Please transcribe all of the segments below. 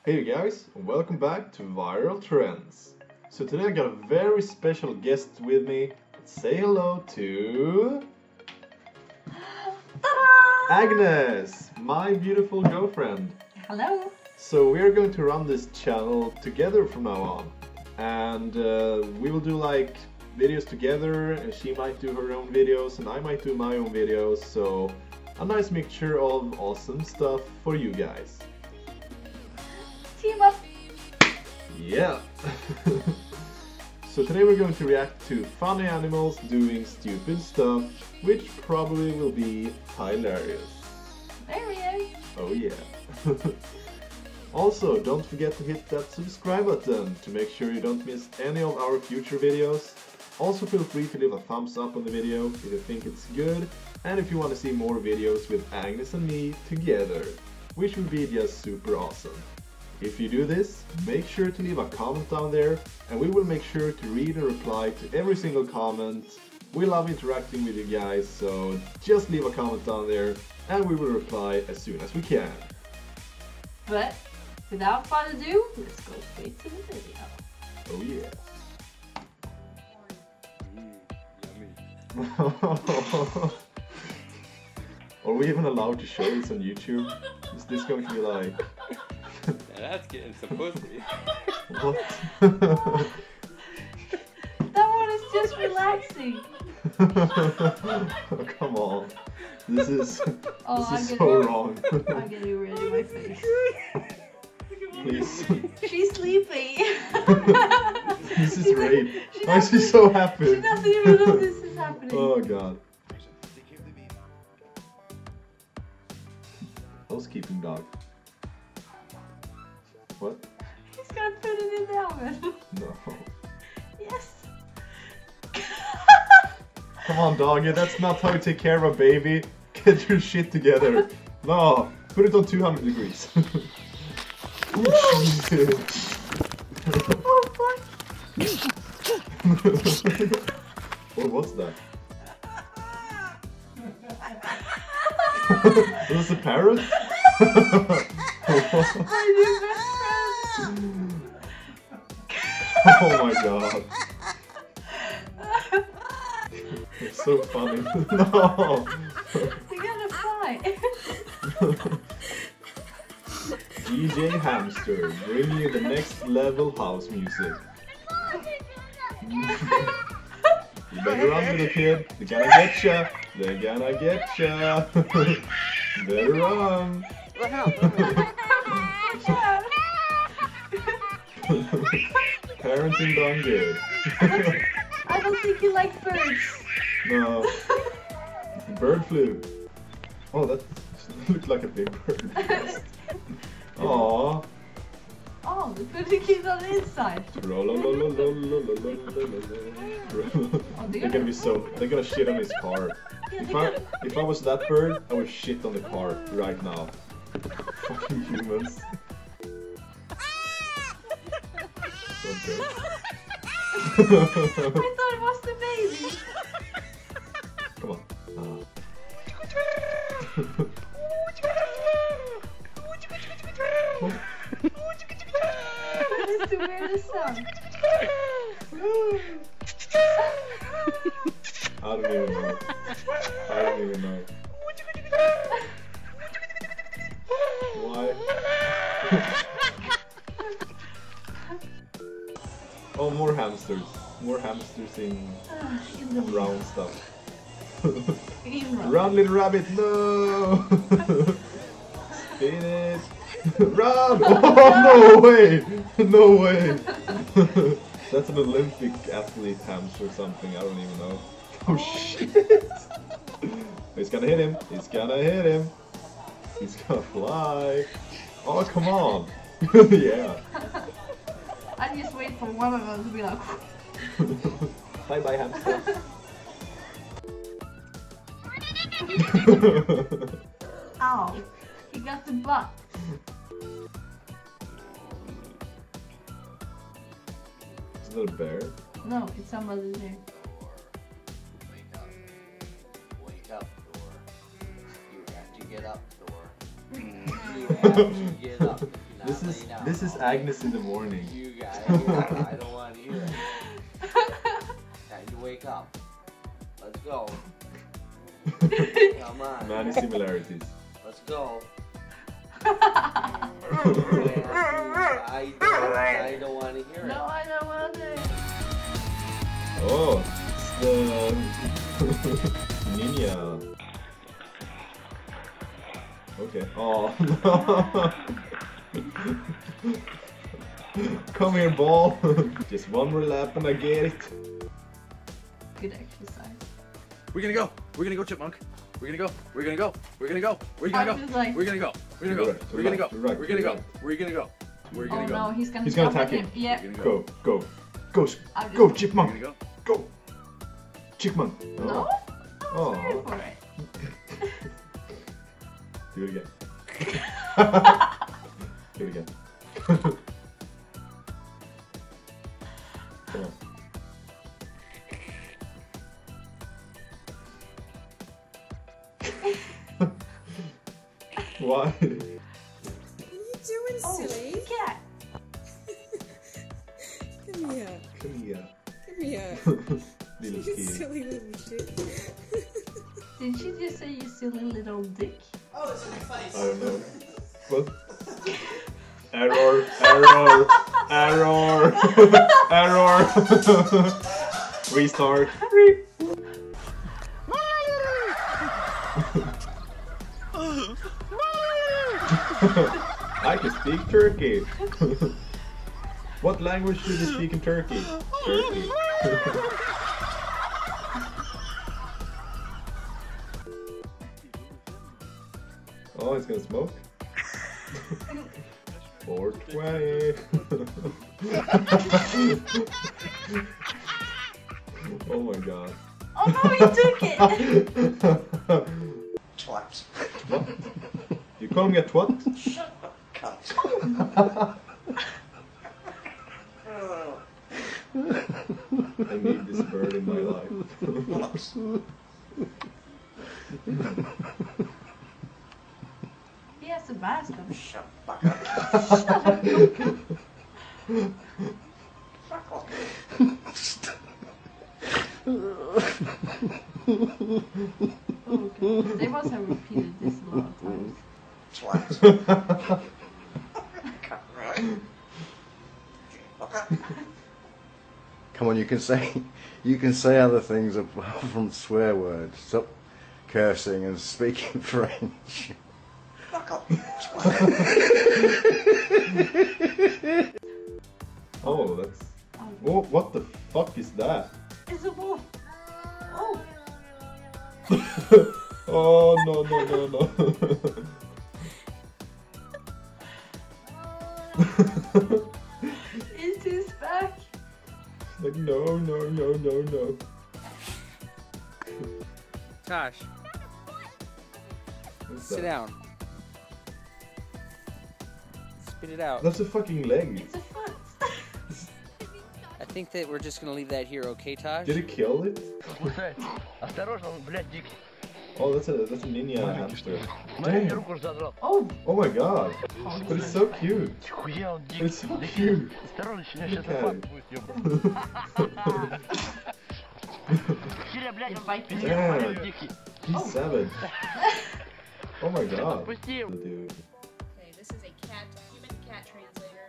Hey guys, and welcome back to Viral Trends. So today I got a very special guest with me. Say hello to Agnes, my beautiful girlfriend. Hello. So we are going to run this channel together from now on, and we will do like videos together, and she might do her own videos and I might do my own videos, so a nice mixture of awesome stuff for you guys. Team up. Yeah! So today we're going to react to funny animals doing stupid stuff, which probably will be hilarious. There he is. Oh yeah! Also, don't forget to hit that subscribe button to make sure you don't miss any of our future videos. Also feel free to leave a thumbs up on the video if you think it's good, and if you want to see more videos with Agnes and me together, which would be just super awesome. If you do this, make sure to leave a comment down there, and we will make sure to read and reply to every single comment. We love interacting with you guys, so just leave a comment down there and we will reply as soon as we can. But without further ado, let's go straight to the video. Oh yeah. Are we even allowed to show this on YouTube? Is this going to be like... Yeah, that's getting some pussy. What? That one is just relaxing. Oh, come on. This is so wrong. I'm getting rid of my face. Please. She's sleeping. This is great. Why is she so happy? She doesn't even know this is happening. Oh god. Housekeeping dog. What? He's gonna put it in the oven. No. Yes. Come on, doggy. That's not how you take care of a baby. Get your shit together. No. Put it on 200 degrees. Oh, shit. Oh fuck. Oh, what's that? Was this a parrot? My new best friend. Oh my god. It's so funny. No! You gotta fly. DJ Hamster, bringing you the next level house music. You better run, little kid. They're gonna get ya. They're gonna get ya. Better run. Parenting done good. I don't think you like birds. No. Bird flu. Oh, that looked like a big bird. Aww. Oh, we put the kids on the inside. They're gonna be so. They're gonna shit on his car. If I was that bird, I would shit on the car right now. Fucking humans. Okay. I thought it was the baby. Come on. That is the weirdest sound. I don't even know. I don't even know. Why? Oh, more hamsters. More hamsters in the brown stuff. In Run, little rabbit, no! Spin it! Run! Oh, no way! No way! That's an Olympic athlete hamster or something, I don't even know. Oh shit! He's gonna hit him! He's gonna hit him! He's gonna fly! Oh, come on! Yeah! I just wait for one of them to be like... Bye bye, hamster! Ow! He got the butt. Is that a bear? No, it's somebody there. Wake up, Thor. You have to get up, Thor. You have to get up. This is Agnes in the morning. You guys, I don't want to hear it. Now you wake up. Let's go. Come on. Many similarities. Let's go. I don't want to hear it. No, I don't want to. Oh, it's the Ninja. Okay. Oh no. Come here, ball. Just one more lap and I get it. Good exercise. We're gonna go. We're gonna go, chipmunk. We're gonna go. We're gonna go. We're gonna go. We're gonna go. Like... We're gonna go. We're gonna go. We're gonna go. We're gonna go. We're gonna go. We're gonna go. Oh no, he's gonna attack him. Yeah. Go, go, go, I'm go, just... chipmunk. Go. Go, chipmunk. No. Oh. Sorry for it. Do it again. Do it again. Come on. Why? What are you doing, silly? Cat. Come here. Come here. Come here. Little You kid. silly little shit. Did she just say you silly little dick? Oh, it's in my face. I don't know. What? Error, error, error, error. Restart. I can speak Turkey. What language should you speak in Turkey? Turkey. Oh, it's gonna smoke. 420. Oh my god. Oh no, he took it! Twat. What? You calling me a twat? Cut. I need this bird in my life. He has a mask on. Shut fuck up. Fuck off. Okay. They must have repeated this a lot of times. Twat. Right. Okay. Come on, you can say other things apart from swear words. Stop cursing and speaking French. Fuck off. Oh, that's... Oh, what the fuck is that? It's a wolf. Oh. Oh, no, no, no, no. It's his back. Like, no, no, no, no, no. Tosh, What's sit that? down. Spit it out. That's a fucking leg. It's a foot. I think that we're just gonna leave that here, okay, Tosh? Did it kill it? Oh, that's a ninja hamster. Damn. Oh. Oh my god. But it's so cute. It's so cute. Look at it. Damn. He's 7. Oh my god. Dude. Okay, this is a human cat translator.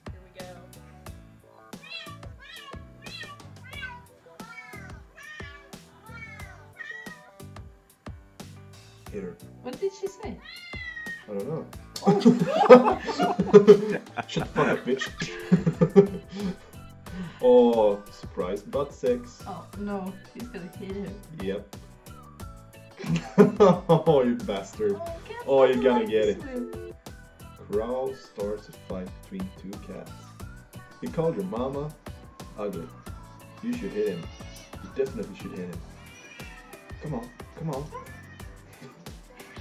Here we go. Hit her. What did she say? I don't know. Shut the fuck up, bitch. Oh, surprise butt sex. Oh no, she's gonna hit him. Yep. Oh, you bastard. Oh, you're gonna get it. Crow starts a fight between 2 cats. He called your mama ugly. You should hit him. You definitely should hit him. Come on, come on.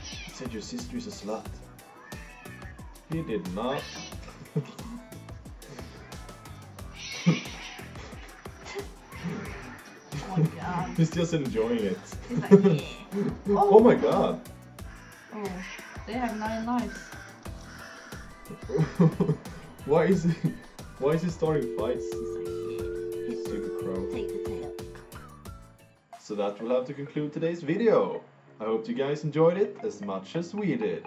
He said your sister is a slut. He did not. Oh my god. He's just enjoying it. He's like, yeah. Oh my god. Oh, they have 9 lives. Why is he starting fights? He's like, yeah, Stupid crow. take the tail. So that will have to conclude today's video. I hope you guys enjoyed it as much as we did.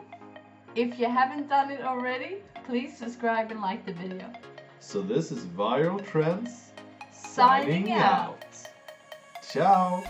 If you haven't done it already, please subscribe and like the video. So this is Viral Trends Signing out. Ciao!